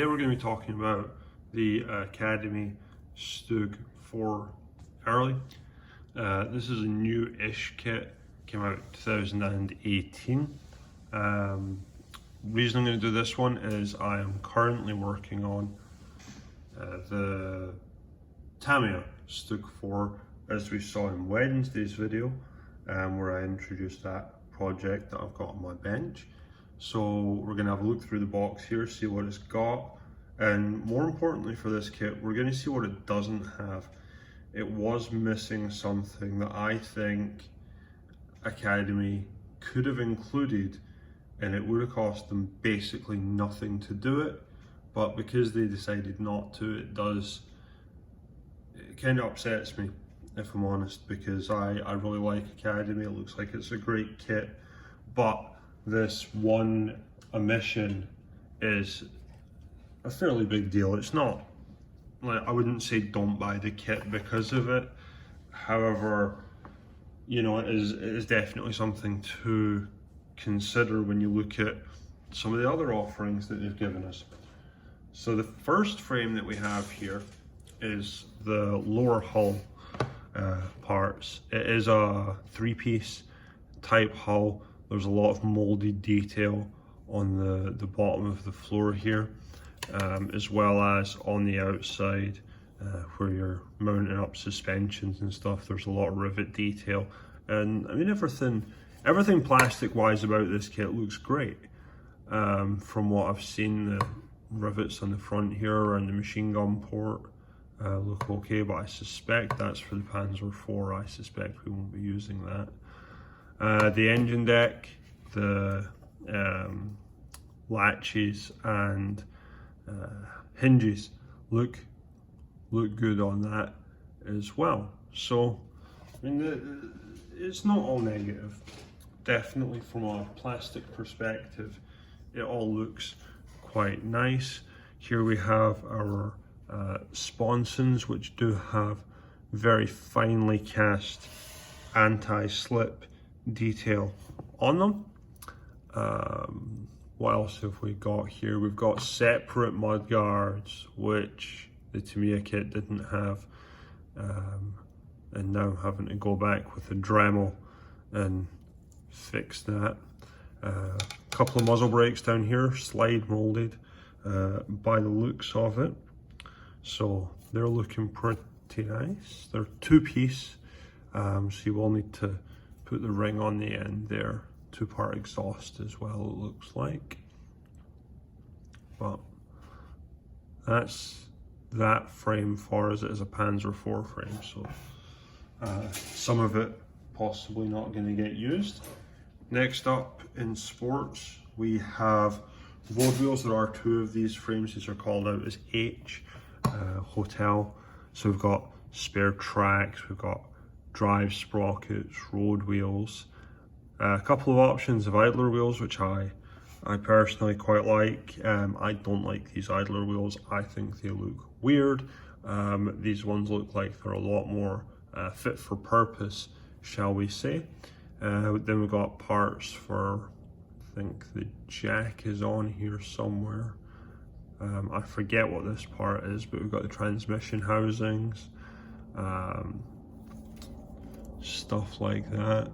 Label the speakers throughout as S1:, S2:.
S1: Today we're going to be talking about the Academy StuG IV Early. This is a new-ish kit, came out 2018. Reason I'm going to do this one is I am currently working on the Academy StuG IV, as we saw in Wednesday's video, where I introduced that project that I've got on my bench. So we're going to have a look through the box here, see what it's got, and more importantly for this kit, we're going to see what it doesn't have. It was missing something that I think Academy could have included, and it would have cost them basically nothing to do it, but because they decided not to, it kind of upsets me, if I'm honest, because I really like Academy. It looks like it's a great kit, but this one omission is a fairly big deal. It's not, like, I wouldn't say don't buy the kit because of it. However, you know, it is definitely something to consider when you look at some of the other offerings that they've given us. So the first frame that we have here is the lower hull parts. It is a three-piece type hull. There's a lot of molded detail on the bottom of the floor here, as well as on the outside where you're mounting up suspensions and stuff. There's a lot of rivet detail, and I mean everything plastic wise about this kit looks great. From what I've seen, the rivets on the front here around the machine gun port look okay, but I suspect that's for the Panzer IV. I suspect we won't be using that. The engine deck, the latches and hinges look good on that as well. So I mean, it's not all negative. Definitely from a plastic perspective, it all looks quite nice. Here we have our sponsons, which do have very finely cast anti-slip detail on them. What else have we got here? We've got separate mud guards, which the Tamiya kit didn't have, and now having to go back with a Dremel and fix that. A couple of muzzle brakes down here, slide molded by the looks of it, so they're looking pretty nice. They're two-piece, so you will need to put the ring on the end there. Two-part exhaust as well, it looks like. But that's that frame for as it is a Panzer IV frame, so some of it possibly not going to get used. Next up in sports, we have road wheels. There are two of these frames. These are called out as H, Hotel. So we've got spare tracks, we've got drive sprockets, road wheels, a couple of options of idler wheels, which I personally quite like. I don't like these idler wheels. I think they look weird. These ones look like they're a lot more fit for purpose, shall we say. Then we've got parts for, I think the jack is on here somewhere. I forget what this part is, but we've got the transmission housings, stuff like that.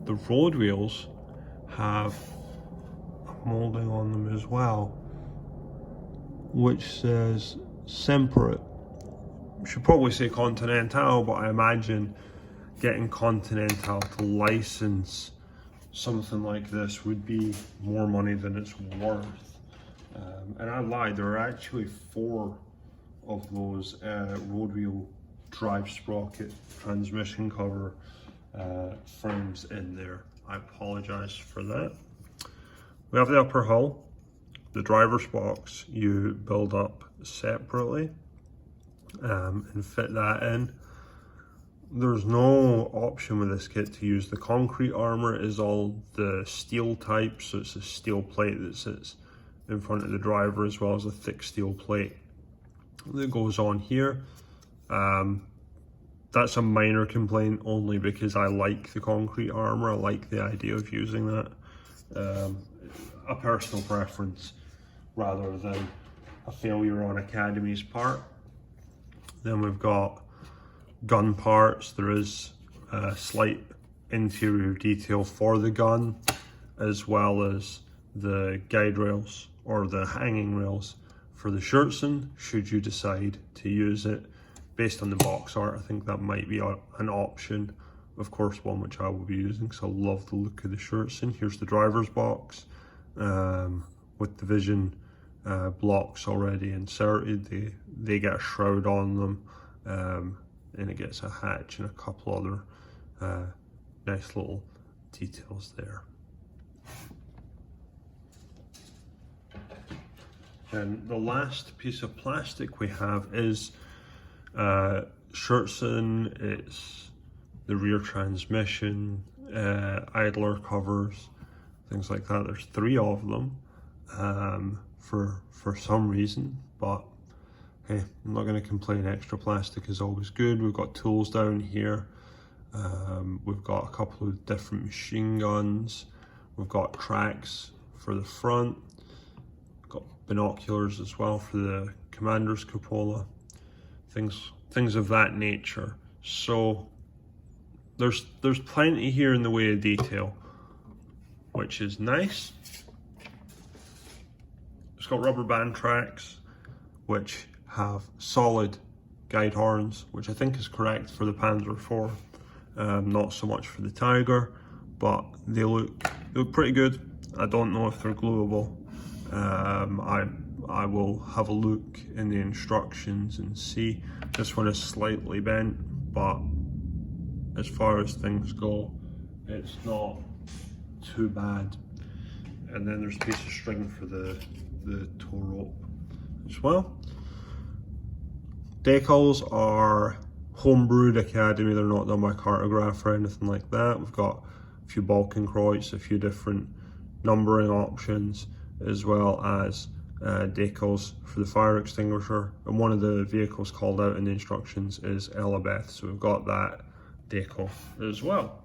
S1: The road wheels have a molding on them as well, which says Zimmerit. Should probably say Continental, but I imagine getting Continental to license something like this would be more money than it's worth. And I lied, there are actually 4 of those road wheel drive sprocket transmission cover frames in there. I apologize for that. We have the upper hull. The driver's box you build up separately and fit that in. There's no option with this kit to use the concrete armor. It is all the steel type, so it's a steel plate that sits in front of the driver, as well as a thick steel plate that goes on here. That's a minor complaint, only because I like the concrete armor. I like the idea of using that. A personal preference. rather than a failure on Academy's part. Then we've got gun parts. There is a slight interior detail for the gun, as well as the guide rails or the hanging rails for the Schutzen, should you decide to use it. Based on the box art, I think that might be an option. Of course, one which I will be using, so I love the look of the Schutzen. Here's the driver's box with the vision blocks already inserted. They get a shroud on them, and it gets a hatch and a couple other nice little details there. And the last piece of plastic we have is Schutzen. It's the rear transmission, idler covers, things like that. There's 3 of them for some reason, but hey, I'm not going to complain. Extra plastic is always good. We've got tools down here. We've got a couple of different machine guns. We've got tracks for the front. We've got binoculars as well for the commander's cupola. Things of that nature. So there's plenty here in the way of detail, which is nice. It's got rubber band tracks, which have solid guide horns, which I think is correct for the Panzer IV. Not so much for the Tiger, but they look pretty good. I don't know if they're gluable. I will have a look in the instructions and see. This one is slightly bent, but as far as things go, it's not too bad. And then there's a piece of string for the tow rope as well. Decals are homebrewed Academy. They're not done by Cartograph or anything like that. We've got a few Balkenkreuz, a few different numbering options, as well as decals for the fire extinguisher. And one of the vehicles called out in the instructions is Elabeth, so we've got that decal as well.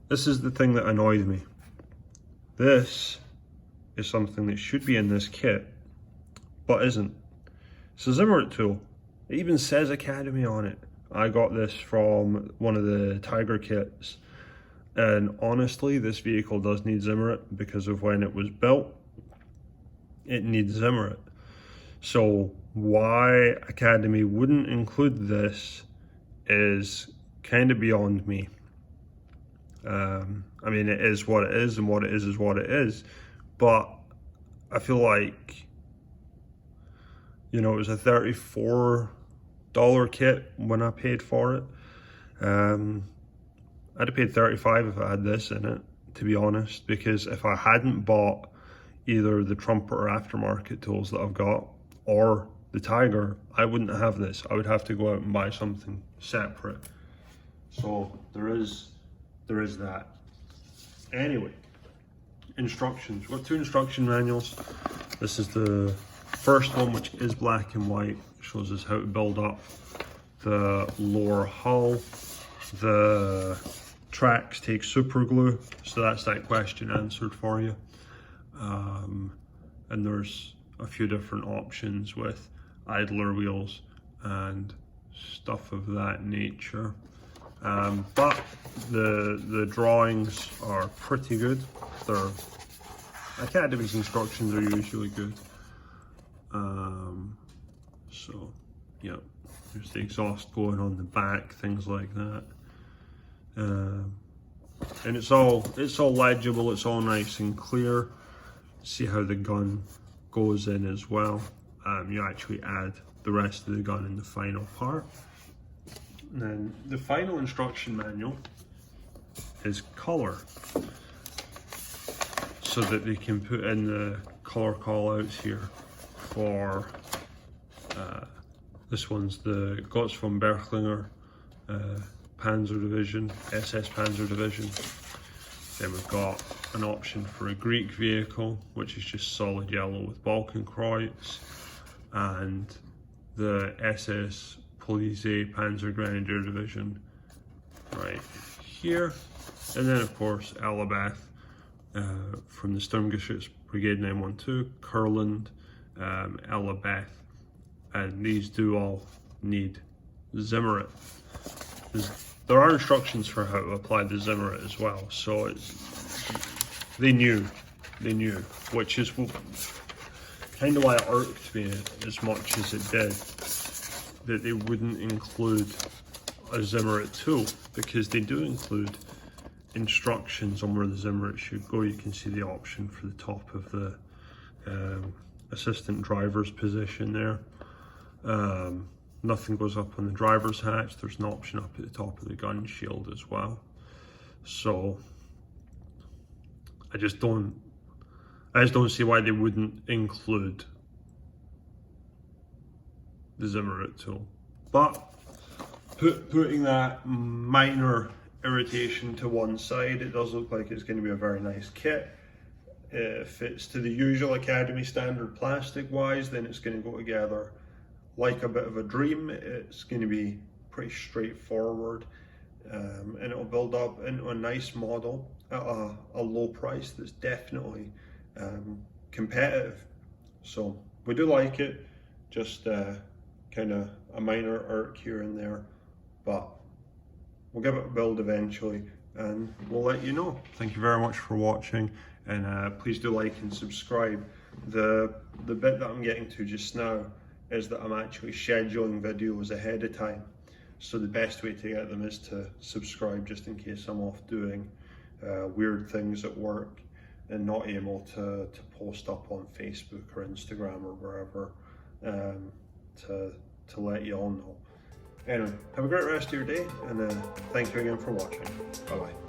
S1: This is the thing that annoyed me. This is something that should be in this kit, but isn't. It's a zimmerit tool. It even says Academy on it. I got this from one of the Tiger kits, and honestly, this vehicle does need zimmerit because of when it was built. It needs zimmerit. So why Academy wouldn't include this is kind of beyond me. I mean, it is what it is, and what it is what it is. But I feel like, you know, it was a $34 kit when I paid for it. I'd have paid $35 if I had this in it, to be honest, because if I hadn't bought either the Trumpet or aftermarket tools that I've got, or the Tiger, I wouldn't have this. I would have to go out and buy something separate. So there is that. Anyway, instructions. We've got 2 instruction manuals. This is the first one, which is black and white. It shows us how to build up the lower hull. The tracks take super glue, so that's that question answered for you. And there's a few different options with idler wheels and stuff of that nature. But the drawings are pretty good. They're Academy's instructions are usually good. So yeah, there's the exhaust going on the back, things like that. And it's all legible. It's all nice and clear. See how the gun goes in as well. You actually add the rest of the gun in the final part. And then the final instruction manual is color, so that they can put in the color callouts here for this one's the Gotts von Berchtesgaden Panzer Division, SS Panzer Division. Then we've got an option for a Greek vehicle, which is just solid yellow with Balkenkreuz, and the SS Police Panzer Grenadier Division right here. And then of course Elabeth from the Sturmgeschütz Brigade 912, Curland, Elabeth, and these do all need zimmerit. There are instructions for how to apply the zimmerit as well, so they knew, which is kind of why it irked me as much as it did, that they wouldn't include a zimmerit tool, because they do include instructions on where the zimmerit should go. You can see the option for the top of the assistant driver's position there. Nothing goes up on the driver's hatch. There's an option up at the top of the gun shield as well. So I just don't see why they wouldn't include the zimmerit tool. But putting that minor irritation to one side, it does look like it's going to be a very nice kit. If it's to the usual Academy standard plastic wise, then it's going to go together like a bit of a dream. It's going to be pretty straightforward, and it'll build up into a nice model at a low price that's definitely competitive. So we do like it, just kind of a minor irk here and there, but we'll give it a build eventually and we'll let you know. Thank you very much for watching, and please do like and subscribe. The bit that I'm getting to just now is that I'm actually scheduling videos ahead of time. So the best way to get them is to subscribe, just in case I'm off doing weird things at work and not able to post up on Facebook or Instagram or wherever, to let you all know. Anyway, have a great rest of your day, and thank you again for watching. Bye bye.